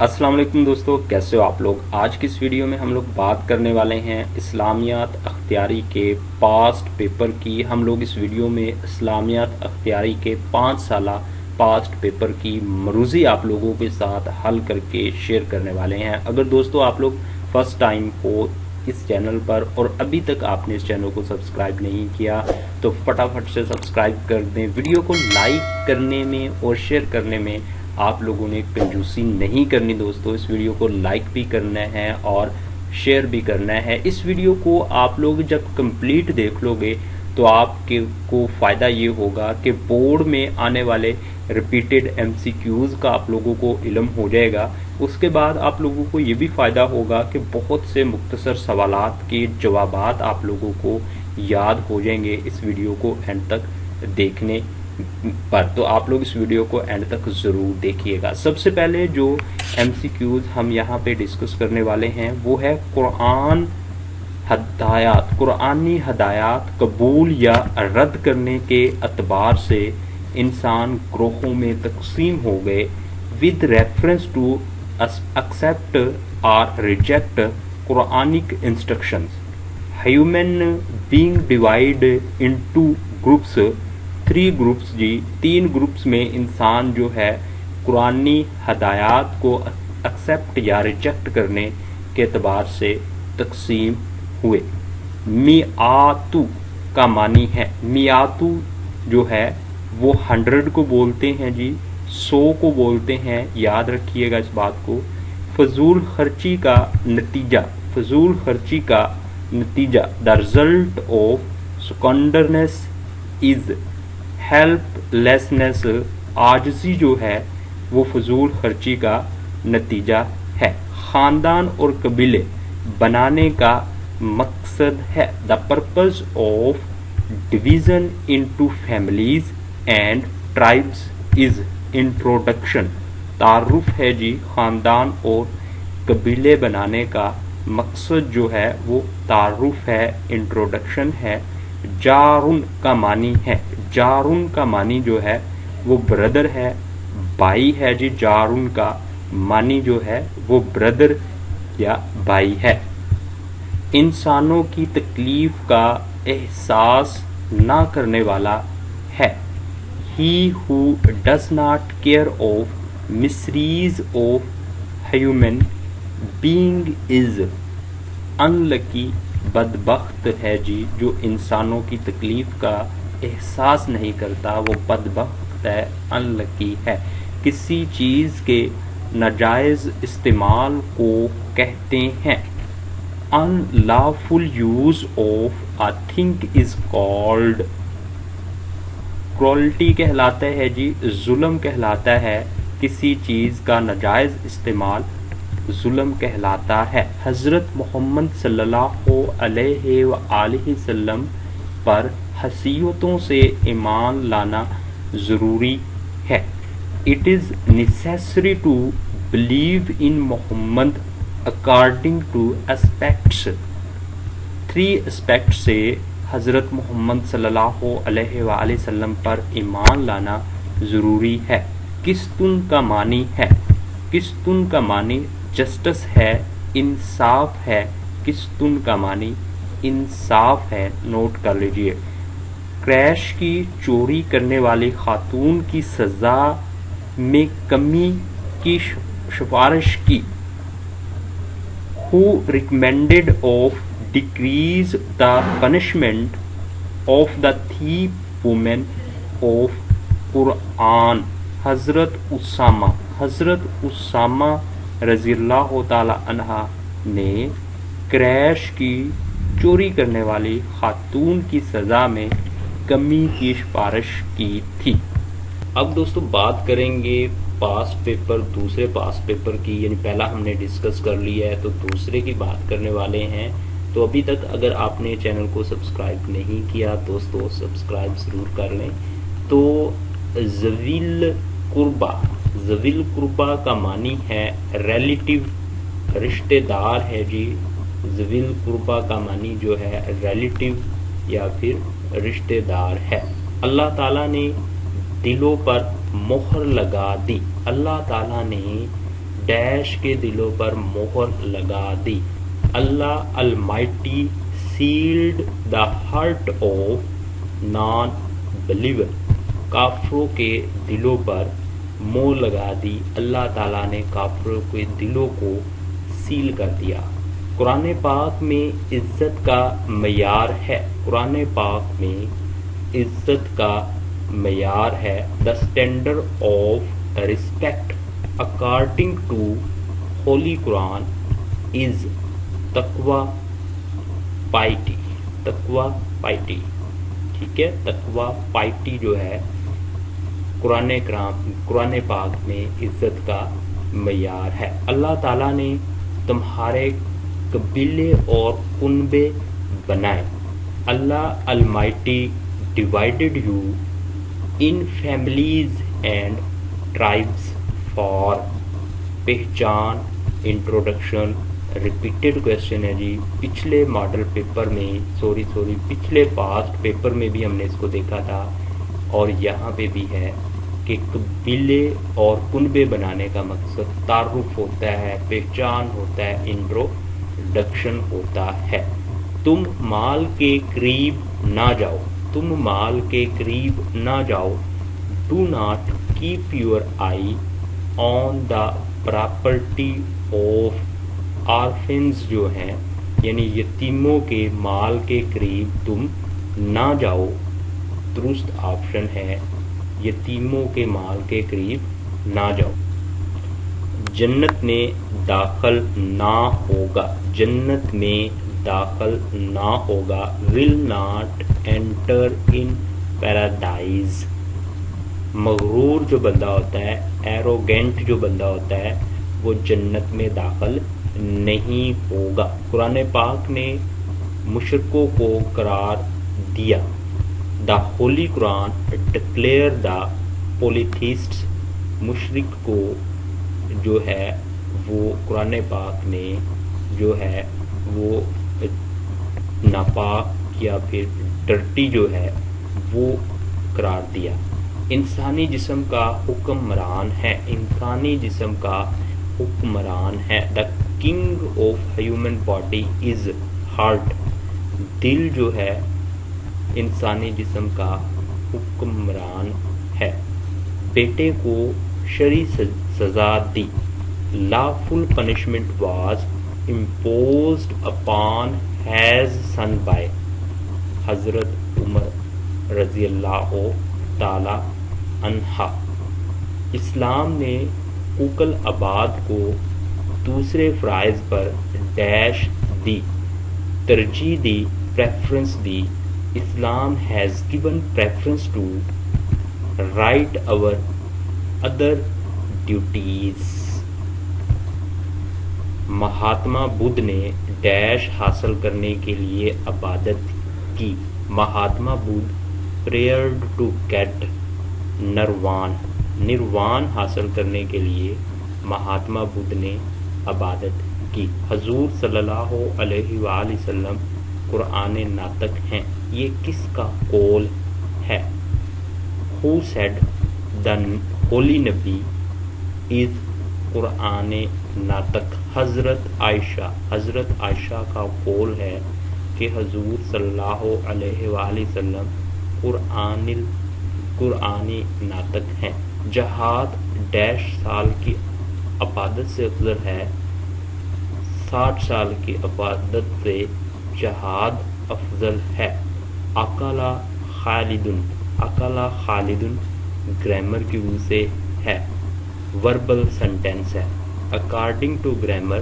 अस्सलाम वालेकुम दोस्तों, कैसे हो आप लोग। आज की इस वीडियो में हम लोग बात करने वाले हैं इस्लामियात अख्तियारी के पास्ट पेपर की। हम लोग इस वीडियो में इस्लामियात अख्तियारी के 5 साला पास्ट पेपर की मरूज़ी आप लोगों के साथ हल करके शेयर करने वाले हैं। अगर दोस्तों आप लोग फर्स्ट टाइम हो इस चैनल पर और अभी तक आपने इस चैनल को सब्सक्राइब नहीं किया तो फटाफट से सब्सक्राइब कर दें। वीडियो को लाइक करने में और शेयर करने में आप लोगों ने कंजूसी नहीं करनी दोस्तों। इस वीडियो को लाइक भी करना है और शेयर भी करना है। इस वीडियो को आप लोग जब कंप्लीट देख लोगे तो आपके को फ़ायदा ये होगा कि बोर्ड में आने वाले रिपीटेड एमसीक्यूज़ का आप लोगों को इल्म हो जाएगा। उसके बाद आप लोगों को ये भी फ़ायदा होगा कि बहुत से मुख्तसर सवालात के जवाबात आप लोगों को याद हो जाएंगे इस वीडियो को एंड तक देखने पर। तो आप लोग इस वीडियो को एंड तक ज़रूर देखिएगा। सबसे पहले जो एमसीक्यूज़ हम यहाँ पे डिस्कस करने वाले हैं वो है कुरान हदायत। कुरानी हदायत कबूल या रद्द करने के अतबार से इंसान ग्रोहों में तकसीम हो गए विद रेफरेंस टू एक्सेप्ट और reject Quranic instructions. Human being divide into groups, 3 groups जी, 3 ग्रुप्स में इंसान जो है कुरानी हदायत को एक्सेप्ट या रिजेक्ट करने के एतबार से तकसीम हुए। मियातु का मानी है, मियातु जो है वो 100 को बोलते हैं जी, 100 को बोलते हैं, याद रखिएगा इस बात को। फजूल खर्ची का नतीजा, फजूल खर्ची का नतीजा, the result of squanderness is helplessness. आजिज़ी जो है वो फजूल खर्ची का नतीजा है। ख़ानदान और कबीले बनाने का मकसद है, the purpose of division into families and tribes is introduction. तारुफ है जी, ख़ानदान और कबीले बनाने का मकसद जो है वो तारुफ है, इंट्रोडक्शन है। जारुन का मानी है, जारुन का मानी जो है वो ब्रदर है, भाई है जी। जारुन का मानी जो है वो ब्रदर या भाई है। इंसानों की तकलीफ का एहसास ना करने वाला है। He who does not care of miseries of human being is unlucky. बदबख्त है जी, जो इंसानों की तकलीफ का एहसास नहीं करता वो बदबख्त है, अनलकी है। किसी चीज़ के नाजायज़ इस्तेमाल को कहते हैं। Unlawful use of a thing is called cruelty कहलाता है जी, जुल्म कहलाता है। किसी चीज़ का नाजायज़ इस्तेमाल जुल्म कहलाता है। हज़रत मोहम्मद सल्लल्लाहु अलैहि वसल्लम पर हसीयतों से ईमान लाना ज़रूरी है। It is necessary to believe in Muhammad according to aspects. 3 aspect से हज़रत मोहम्मद सल्लल्लाहु अलैहि वसल्लम पर ईमान लाना ज़रूरी है। किस्तुन का मानी है, किस्तुन का मानी जस्टिस है, इंसाफ है। किस्तुन का मानी इंसाफ है, नोट कर लीजिए। क्रैश की चोरी करने वाली खातून की सज़ा में कमी की सिफारिश की। Who recommended of decrease the punishment of the thief women of Quran. हज़रत उसामा, हज़रत उसामा रज़ियल्लाहु ताला अन्हा ने क्रैश की चोरी करने वाली खातून की सज़ा में कमी की सिफारिश की थी। अब दोस्तों बात करेंगे पास्ट पेपर, दूसरे पास्ट पेपर की, यानी पहला हमने डिस्कस कर लिया है तो दूसरे की बात करने वाले हैं। तो अभी तक अगर आपने चैनल को सब्सक्राइब नहीं किया दोस्तों सब्सक्राइब ज़रूर कर लें। तो ज़वील कुर्बा, ज़वील कुर्बा का मानी है रिलेटिव, रिश्तेदार है जी। ज़वील कुर्बा का मानी जो है रिलेटिव या फिर रिश्तेदार है। अल्लाह ताला ने दिलों पर मोहर लगा दी, अल्लाह ताला ने डैश के दिलों पर मोहर लगा दी। Allah Almighty sealed the heart of non believer, काफरों के दिलों पर मोहर लगा दी। अल्लाह ताला ने काफरों के दिलों को सील कर दिया। कुरान पाक में इज्जत का मयार है, कुरान पाक में इज्जत का मयार है, the standard of respect according to holy Quran is तकवा पाइटी, तकवा पाइटी, ठीक है। तकवा पाइटी जो है कुरान पाक में इज्जत का मयार है। अल्लाह ताला ने तुम्हारे कबीले और कुनबे बनाए। Allah Almighty divided you in families and tribes for पहचान, इंट्रोडक्शन, रिपीटेड क्वेश्चन है जी। पिछले मॉडल पेपर में पिछले पास्ट पेपर में भी हमने इसको देखा था और यहाँ पे भी है कि कबीले और कुनबे बनाने का मकसद तारुफ होता है, पहचान होता है, इंट्रोडक्शन होता है। तुम माल के करीब ना जाओ, तुम माल के करीब ना जाओ। Do not keep your I on the property of orphans जो हैं, यानी यतीमों के माल के करीब तुम ना जाओ। दुरुस्त ऑप्शन है यतीमों के माल के करीब ना जाओ। जन्नत में दाखिल ना होगा, जन्नत में दाखिल ना होगा। Will not enter in paradise. मगरूर जो बंदा होता है, एरोगेंट जो बंदा होता है, वो जन्नत में दाखिल नहीं होगा। कुरान पाक ने मुशरिकों को करार दिया। The holy Quran declare the polytheists, मुशरिक को जो है वो कुरान पाक ने जो है वो नापाक या फिर डर्टी जो है वो करार दिया। इंसानी जिस्म का हुक्मरान है, इंसानी जिस्म का हुक्मरान है। The king of human body is heart, दिल जो है इंसानी जिस्म का हुक्मरान है। बेटे को शरी सजा दी। Lawful punishment was imposed upon his son by Hazrat Umar रजी अल्लाह ताला अन्हा। इस्लाम ने कुकल आबाद को दूसरे फ़राइज़ पर डैश दी, तरजीह दी, प्रेफरेंस दी। Islam has given preference to right over other duties. Mahatma Buddha ने डैश हासिल करने के लिए इबादत की। Mahatma Buddha prayed to get nirvana, निर्वाण हासिल करने के लिए महात्मा बुद्ध ने इबादत की। हजूर सल्लल्लाहु अलैहि वसल्लम कुरान नातक हैं। ये किसका कौल है? Who said the Holi Nabi is Quran नातक? हजरत आयशा का कौल है कि हजूर सल्लल्लाहु अलैहि वसल्लम कुरानी नातक हैं। जहाद डैश साल की इबादत से अफजल है, 60 साल की इबादत से जहाद अफजल है। अकला खालिदुन ग्रामर की वजह से है, वर्बल सेंटेंस है। अकॉर्डिंग टू ग्रामर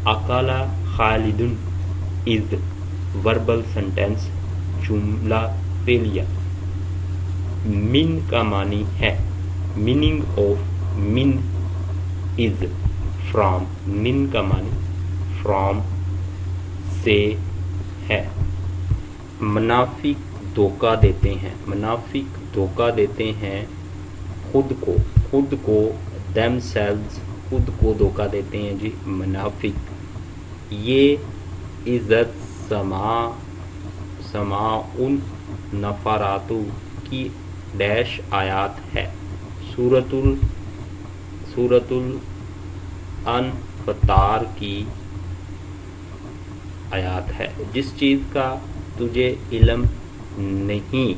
अकला खालिदुन इज वर्बल सेंटेंस, जुमला फेलिया। मिन का मानी है, मीनिंग ऑफ मिन इज फ्रॉम। मिन का मानी फ्रॉम से है। मुनाफिक धोखा देते हैं, मुनाफिक धोखा देते हैं खुद को themselves, खुद को धोखा देते हैं जी मुनाफिक। ये इज़्ज़त समाउन नफरातु की डैश आयात है। सूरतुल انفطار کی آیات ہے. جس چیز کا تجھے علم نہیں،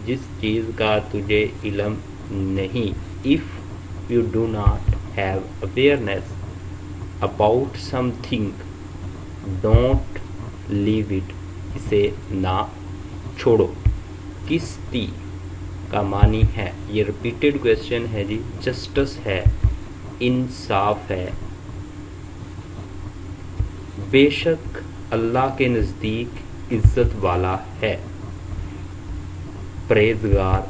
جس چیز کا تجھے علم نہیں. if you do not have awareness about something don't leave it، اسے نہ چھوڑو. کستی کا معنی ہے، یہ ریپیٹڈ کویسچن ہے جی. جسٹس ہے، انصاف ہے. بے شک اللہ کے نزدیک عزت والا ہے. پرہیزگار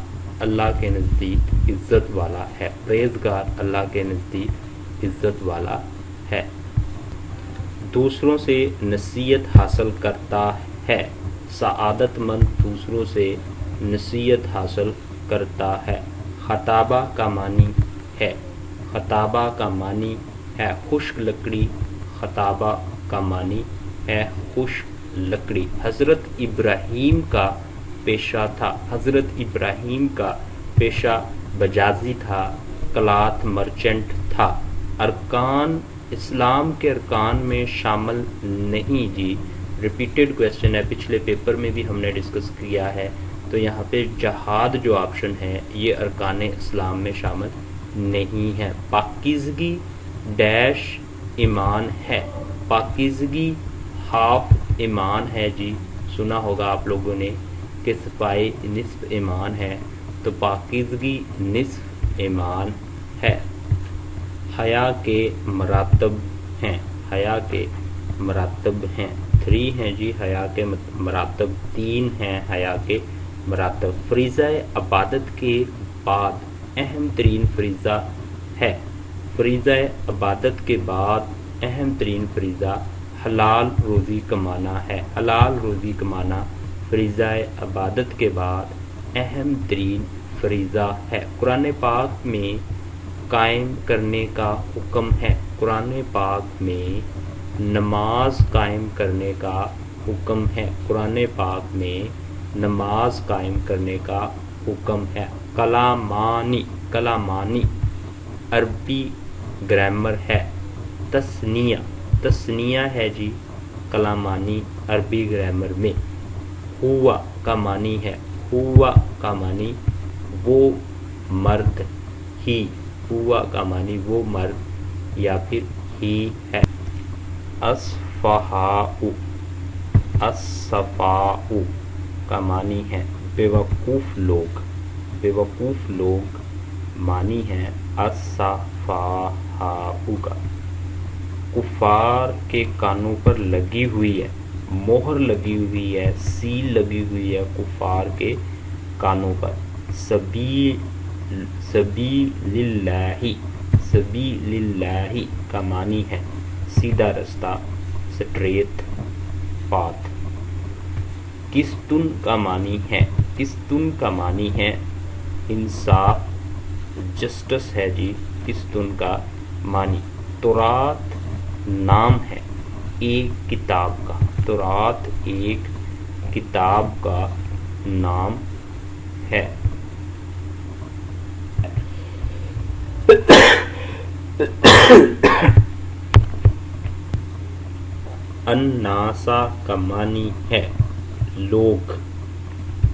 اللہ کے نزدیک عزت والا ہے. پرہیزگار اللہ کے نزدیک عزت والا ہے. دوسروں سے نصیحت حاصل کرتا ہے. سعادت مند دوسروں سے نصیحت حاصل کرتا ہے. خطابہ کا معنی ہے، خطابہ کا معنی ہے خشک لکڑی. خطابہ کا معنی ہے خشک لکڑی. حضرت ابراہیم کا پیشہ تھا، حضرت ابراہیم کا پیشہ بجازی تھا، کلاتھ مرچنٹ تھا. ارکان اسلام کے ارکان میں شامل نہیں جی. ریپیٹڈ کویسچن ہے، پچھلے پیپر میں بھی ہم نے ڈسکس کیا ہے. تو یہاں پہ جہاد جو آپشن ہے یہ ارکان اسلام میں شامل نہیں ہے. پاکیزگی ڈیش ایمان ہے. پاکیزگی ہاف ایمان ہے جی. سنا ہوگا آپ لوگوں نے کہ صفائی نصف ایمان ہے، تو پاکیزگی نصف ایمان ہے. حیا کے مراتب ہیں، حیا کے مراتب ہیں. 3 ہیں جی حیا کے مراتب، 3 ہیں حیا کے مراتب. فریضہ عبادت کے بعد اہم ترین فریضہ ہے. فریضہ عبادت کے بعد اہم ترین فریضہ حلال روزی کمانا ہے. حلال روزی کمانا فریضہ عبادت کے بعد اہم ترین فریضہ ہے. قرآن پاک میں قائم کرنے کا حکم ہے. قرآن پاک میں نماز قائم کرنے کا حکم ہے. قرآن پاک میں نماز قائم کرنے کا حکم ہے. کلامانی، کلامانی عربی گرامر ہے. تثنیہ، تثنیہ ہے جی کلامانی عربی گرامر میں. ہوا کا معنی ہے، ہوا کا معنی وہ مرد ہی، ہوا کا معنی وہ مرد یا پھر ہی ہے. اصفہاء، الصفاء کا معنی ہے بے وقوف لوگ. بے وقوف لوگ معنی ہے الصفاء کا. کفار کے کانوں پر لگی ہوئی ہے، مہر لگی ہوئی ہے، سیل لگی ہوئی ہے کفار کے کانوں پر. سبیل اللہ، سبیل اللہ کا معنی ہے سیدھا رستہ، سٹریٹ پاتھ. قسطن کا معنی ہے، قسطن کا معنی ہے انصاف، جسٹس ہے جی قسطن کا معنی. تورات نام ہے ایک کتاب کا، تورات ایک کتاب کا نام ہے. الناسا کا معنی ہے لوگ،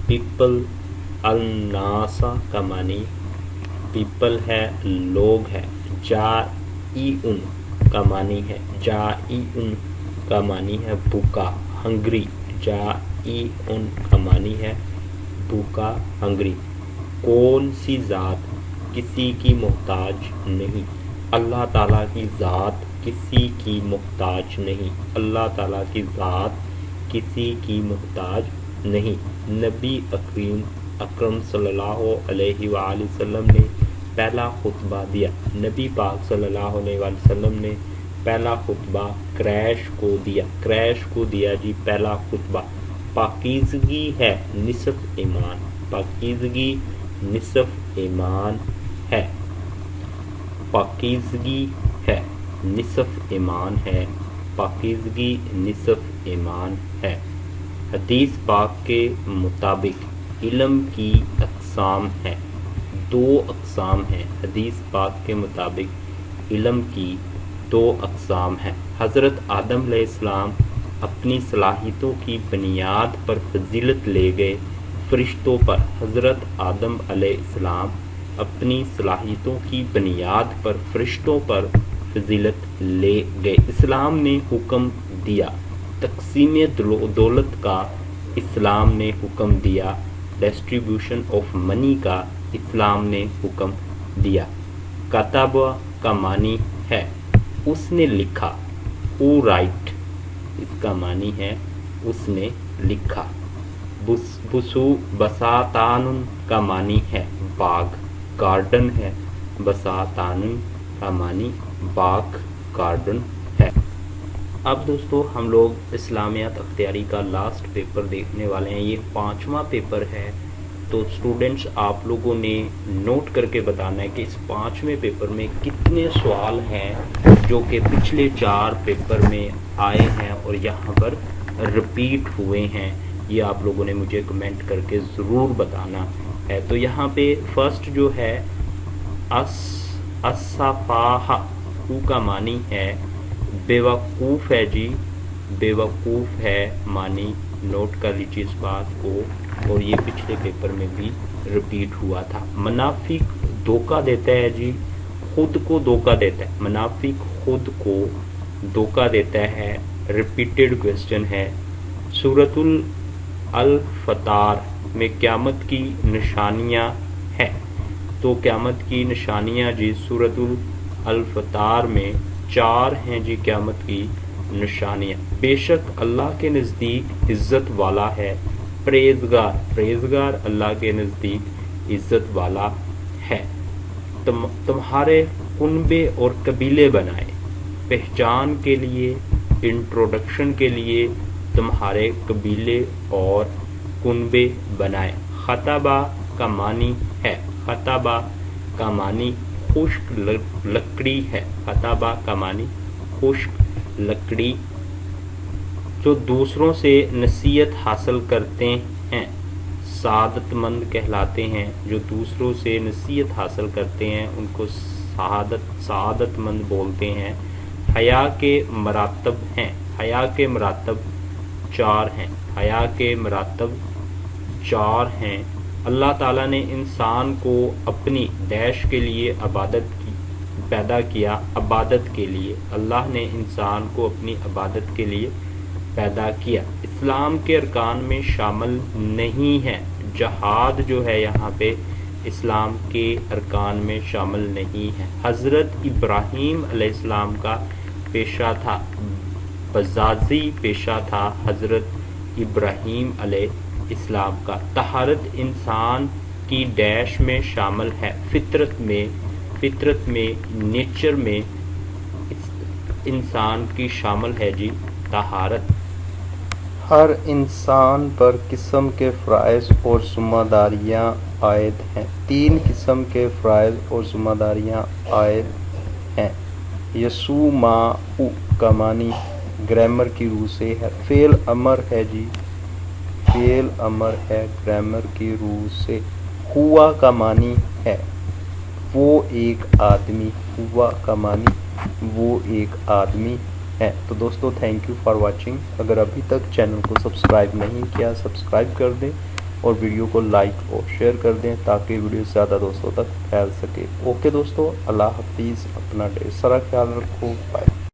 پیپل. الناسا کا معنی پیپل ہے، لوگ ہے. جائعن کا معنی ہے، جائعن کا معنی ہے بھوکا، ہنگری. جائعن کا معنی ہے بھوکا، ہنگری. کون سی ذات کسی کی محتاج نہیں. اللہ تعالیٰ کی ذات کسی کی محتاج نہیں. اللہ تعالیٰ کی ذات کسی کی محتاج نہیں. نبی اکرم صلی اللہ علیہ وآلہ وسلم نے پہلا خطبہ دیا. نبی پاک صلی اللہ علیہ وآلہ وسلم نے پہلا خطبہ قریش کو دیا. قریش کو دیا جی پہلا خطبہ. پاکیزگی ہے نصف ایمان. پاکیزگی نصف ایمان ہے. پاکیزگی ہے نصف ایمان ہے. پاکیزگی نصف ایمان ہے. حدیث پاک کے مطابق علم کی اقسام ہیں، 2 اقسام ہیں. حدیث پاک کے مطابق علم کی دو اقسام ہیں۔ حضرت آدم علیہ السلام اپنی صلاحیتوں کی بنیاد پر فضیلت لے گئے، فرشتوں پر حضرت آدم علیہ السلام اپنی صلاحیتوں کی بنیاد پر فرشتوں پر فضیلت لے گئے۔ اسلام نے حکم دیا تقسیم دولت کا، اسلام نے حکم دیا ڈسٹریبیوشن آف منی کا، اسلام نے حکم دیا۔ کتابہ کا معنی ہے اس نے لکھا، او رائٹ، اس کا معنی ہے اس نے لکھا۔ بساتان کا معنی ہے باغ، گارڈن ہے، بساتان کا معنی باغ، گارڈن ہے۔ اب دوستو ہم لوگ اسلامیات اختیاری کا لاسٹ پیپر دیکھنے والے ہیں، یہ 5واں پیپر ہے۔ تو اسٹوڈنٹس آپ لوگوں نے نوٹ کر کے بتانا ہے کہ اس 5ویں پیپر میں کتنے سوال ہیں جو کہ پچھلے 4 پیپر میں آئے ہیں اور یہاں پر رپیٹ ہوئے ہیں، یہ آپ لوگوں نے مجھے کمنٹ کر کے ضرور بتانا ہے۔ تو یہاں پہ فرسٹ جو ہے السفاہ کا معنی ہے بے وقوف ہے جی، بے وقوف ہے معنی، نوٹ کر لیجیے اس بات کو، اور یہ پچھلے پیپر میں بھی رپیٹ ہوا تھا۔ منافق دھوکہ دیتا ہے جی، خود کو دھوکہ دیتا ہے، منافق خود کو دھوکہ دیتا ہے، ریپیٹڈ کویسچن ہے۔ سورۃ الفطار میں قیامت کی نشانیاں ہیں، تو قیامت کی نشانیاں جی سورۃ الفطار میں 4 ہیں جی قیامت کی نشانیاں۔ بے شک اللہ کے نزدیک عزت والا ہے پرہیزگار، پرہیزگار اللہ کے نزدیک عزت والا ہے۔ تمہارے کنبے اور قبیلے بنائے، پہچان کے لیے، انٹروڈکشن کے لیے تمہارے قبیلے اور کنبے بنائے۔ خطبہ کا معنی ہے، خطبہ کا معنی خشک لکڑی ہے، خطبہ کا معنی خشک لکڑی۔ جو دوسروں سے نصیحت حاصل کرتے ہیں سعادت مند کہلاتے ہیں، جو دوسروں سے نصیحت حاصل کرتے ہیں ان کو سعادت مند بولتے ہیں۔ حیا کے مراتب ہیں، حیا کے مراتب 4 ہیں، حیا کے مراتب 4 ہیں۔ اللہ تعالیٰ نے انسان کو اپنی دیش کے لیے پیدا کیا، عبادت کے لیے، اللہ نے انسان کو اپنی عبادت کے لیے پیدا کیا۔ اسلام کے ارکان میں شامل نہیں ہے، جہاد جو ہے یہاں پہ اسلام کے ارکان میں شامل نہیں ہے۔ حضرت ابراہیم علیہ السلام کا پیشہ تھا، بزازی پیشہ تھا حضرت ابراہیم علیہ السلام کا۔ طہارت انسان کی ڈیش میں شامل ہے، فطرت میں نیچر میں انسان کی شامل ہے جی طہارت۔ ہر انسان پر قسم کے فرائض اور ذمہ داریاں عائد ہیں، 3 قسم کے فرائض اور ذمہ داریاں عائد ہیں۔ یسوماؤ کا معنی گرامر کی روح سے ہے، فعل امر ہے جی، فعل امر ہے گرامر کی روح سے۔ ہوا کا معنی ہے وہ ایک آدمی، ہوا کا معنی وہ ایک آدمی ہے۔ تو دوستو تھینک یو فار واچنگ۔ اگر ابھی تک چینل کو سبسکرائب نہیں کیا سبسکرائب کر دیں اور ویڈیو کو لائک اور شیئر کر دیں تاکہ ویڈیو زیادہ دوستوں تک پھیل سکے۔ اوکے دوستو، اللہ حافظ، اپنا ڈھیر سارا خیال رکھو، بائے۔